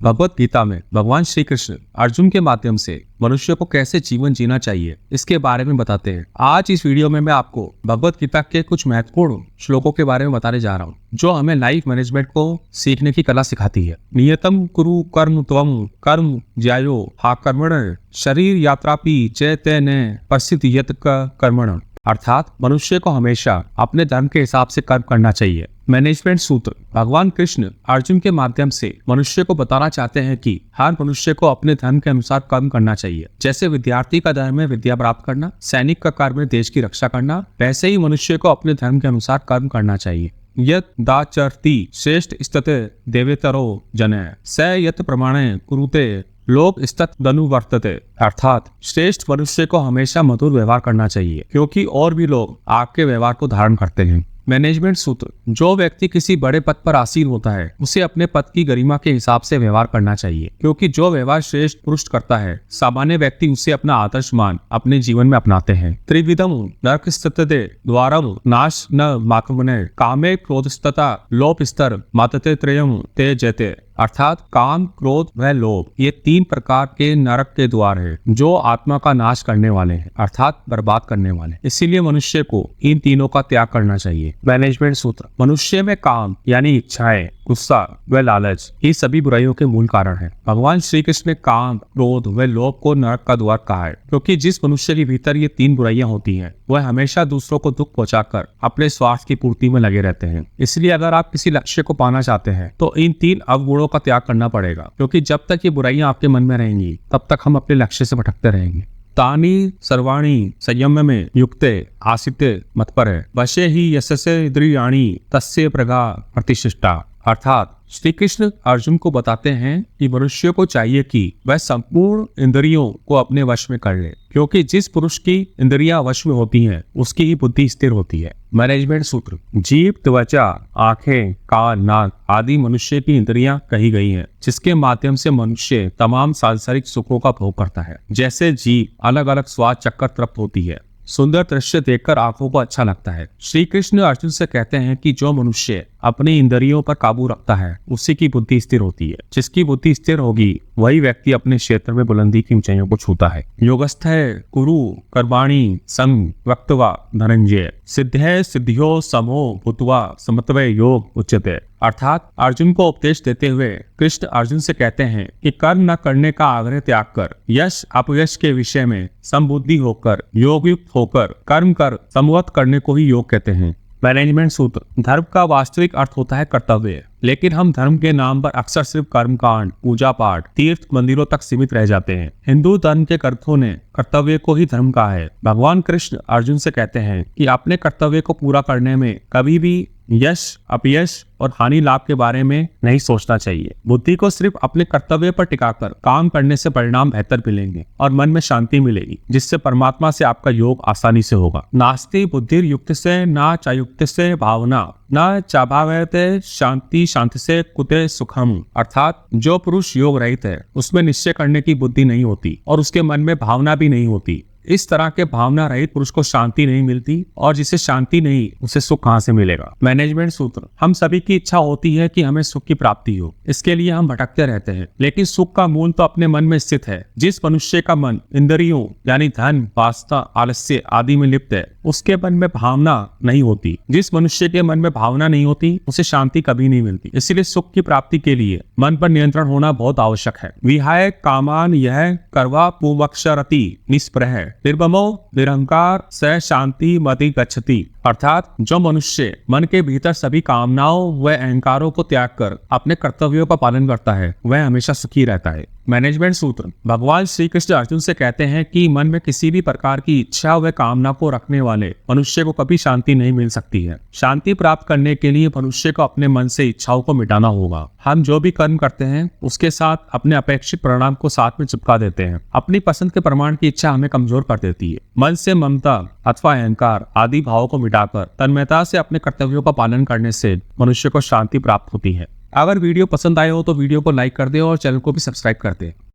भगवत गीता में भगवान श्री कृष्ण अर्जुन के माध्यम से मनुष्य को कैसे जीवन जीना चाहिए इसके बारे में बताते हैं। आज इस वीडियो में मैं आपको भगवत गीता के कुछ महत्वपूर्ण श्लोकों के बारे में बताने जा रहा हूँ जो हमें लाइफ मैनेजमेंट को सीखने की कला सिखाती है। नियतम कुरु कर्म त्वम कर्म ज्यायो हा कर्मण शरीर यात्रापि चैतन्य परिस्थित यत कर्मण, अर्थात मनुष्य को हमेशा अपने धर्म के हिसाब से कर्म करना चाहिए। मैनेजमेंट सूत्र भगवान कृष्ण अर्जुन के माध्यम से मनुष्य को बताना चाहते हैं कि हर मनुष्य को अपने धर्म के अनुसार कर्म करना चाहिए। जैसे विद्यार्थी का धर्म है विद्या प्राप्त करना, सैनिक का कार्य है देश की रक्षा करना, वैसे ही मनुष्य को अपने धर्म के अनुसार कर्म करना चाहिए। यत दाचरति श्रेष्ठ स्तते देवेतरो जने स यत प्रमाणे कुरुते लोक स्तनु वर्तते, अर्थात श्रेष्ठ मनुष्य को हमेशा मधुर व्यवहार करना चाहिए क्योंकि और भी लोग आपके व्यवहार को धारण करते हैं। मैनेजमेंट सूत्र जो व्यक्ति किसी बड़े पद पर आसीन होता है उसे अपने पद की गरिमा के हिसाब से व्यवहार करना चाहिए क्योंकि जो व्यवहार श्रेष्ठ पुरुष करता है सामान्य व्यक्ति उसे अपना आदर्श मान अपने जीवन में अपनाते हैं। त्रिविधम नरक स्तते द्वारम नाश न माकमने कामे क्रोधस्तता लोभ स्तर मातते त्रयम ते जयते, अर्थात काम क्रोध व लोभ ये तीन प्रकार के नरक के द्वार हैं जो आत्मा का नाश करने वाले हैं अर्थात बर्बाद करने वाले। इसीलिए मनुष्य को इन तीनों का त्याग करना चाहिए। मैनेजमेंट सूत्र मनुष्य में काम यानी इच्छाएं, गुस्सा व लालच ये सभी बुराइयों के मूल कारण है। भगवान श्री कृष्ण ने काम क्रोध व लोभ को नरक का द्वार कहा है क्योंकि जिस मनुष्य के भीतर ये तीन बुराइयां होती हैं वह हमेशा दूसरों को दुख पहुंचाकर अपने स्वार्थ की पूर्ति में लगे रहते हैं। इसलिए अगर आप किसी लक्ष्य को पाना चाहते हैं तो इन तीन अवगुणों का त्याग करना पड़ेगा क्योंकि जब तक ये बुराइयां आपके मन में रहेंगी तब तक हम अपने लक्ष्य से भटकते रहेंगे। तानी सर्वाणी संयम में युक्ते आसिते मत्पर वशे ही यशसे इंद्रियाणि तस्य प्रगा प्रतिष्ठा, अर्थात श्री कृष्ण अर्जुन को बताते हैं कि मनुष्य को चाहिए कि वह संपूर्ण इंद्रियों को अपने वश में कर ले क्योंकि जिस पुरुष की इंद्रियां वश में होती हैं उसकी ही बुद्धि स्थिर होती है। मैनेजमेंट सूत्र जीभ त्वचा आंखें कान नाक आदि मनुष्य की इंद्रियां कही गई हैं जिसके माध्यम से मनुष्य तमाम सांसारिक सुखों का भोग करता है। जैसे जीभ अलग अलग स्वाद चक्कर तृप्त होती है, सुंदर दृश्य देखकर आंखों को अच्छा लगता है। श्री कृष्ण अर्जुन से कहते हैं कि जो मनुष्य अपनी इंद्रियों पर काबू रखता है उसी की बुद्धि स्थिर होती है। जिसकी बुद्धि स्थिर होगी वही व्यक्ति अपने क्षेत्र में बुलंदी की ऊंचाइयों को छूता है। योगस्थ कुरु कर्माणि संग वक्तवा धनंजय सिद्धे सिद्धियो समो भूत्वा समत्वय योग उच्यते, अर्थात अर्जुन को उपदेश देते हुए कृष्ण अर्जुन से कहते हैं कि कर्म न करने का आग्रह त्याग कर यश अपयश के विषय में समबुद्धि होकर योगयुक्त होकर कर्म कर समवत करने को ही योग कहते हैं। मैनेजमेंट सूत्र धर्म का वास्तविक अर्थ होता है कर्तव्य, लेकिन हम धर्म के नाम पर अक्सर सिर्फ कर्म कांड पूजा पाठ तीर्थ मंदिरों तक सीमित रह जाते हैं। हिंदू धर्म के ग्रंथों ने कर्तव्य को ही धर्म कहा है। भगवान कृष्ण अर्जुन से कहते हैं कि अपने कर्तव्य को पूरा करने में कभी भी यश अपयश और हानि लाभ के बारे में नहीं सोचना चाहिए। बुद्धि को सिर्फ अपने कर्तव्य पर टिकाकर काम करने से परिणाम बेहतर मिलेंगे और मन में शांति मिलेगी जिससे परमात्मा से आपका योग आसानी से होगा। नास्ति बुद्धि युक्त से ना चायुक्त से भावना न चाभावते शांति शांति से कुते सुखम, अर्थात जो पुरुष योग रहित है उसमें निश्चय करने की बुद्धि नहीं होती और उसके मन में भावना भी नहीं होती। इस तरह के भावना रहित पुरुष को शांति नहीं मिलती और जिसे शांति नहीं उसे सुख कहां से मिलेगा। मैनेजमेंट सूत्र हम सभी की इच्छा होती है कि हमें सुख की प्राप्ति हो, इसके लिए हम भटकते रहते हैं, लेकिन सुख का मूल तो अपने मन में स्थित है। जिस मनुष्य का मन इंद्रियों यानी धन वास्ता आलस्य आदि में लिप्त है उसके मन में भावना नहीं होती। जिस मनुष्य के मन में भावना नहीं होती उसे शांति कभी नहीं मिलती। इसलिए सुख की प्राप्ति के लिए मन पर नियंत्रण होना बहुत आवश्यक है। विहाय कामान यह करवा पूवक्षरति निष्प्रह निर्ममो निरंकार स शांति मति गच्छति, अर्थात जो मनुष्य मन के भीतर सभी कामनाओं व अहंकारों को त्याग कर अपने कर्तव्यों का पालन करता है वह हमेशा सुखी रहता है। मैनेजमेंट सूत्र भगवान श्री कृष्ण अर्जुन से कहते हैं कि मन में किसी भी प्रकार की इच्छा व कामना को रखने वाले मनुष्य को कभी शांति नहीं मिल सकती है। शांति प्राप्त करने के लिए मनुष्य को अपने मन से इच्छाओं को मिटाना होगा। हम जो भी कर्म करते हैं उसके साथ अपने अपेक्षित परिणाम को साथ में चिपका देते हैं। अपनी पसंद के प्रमाण की इच्छा हमें कमजोर कर देती है। मन से ममता अथवा अहंकार आदि भावों को मिटाकर तन्मयता से अपने कर्तव्यों का पालन करने से मनुष्य को शांति प्राप्त होती है। अगर वीडियो पसंद आए हो तो वीडियो को लाइक कर दे और चैनल को भी सब्सक्राइब कर दे।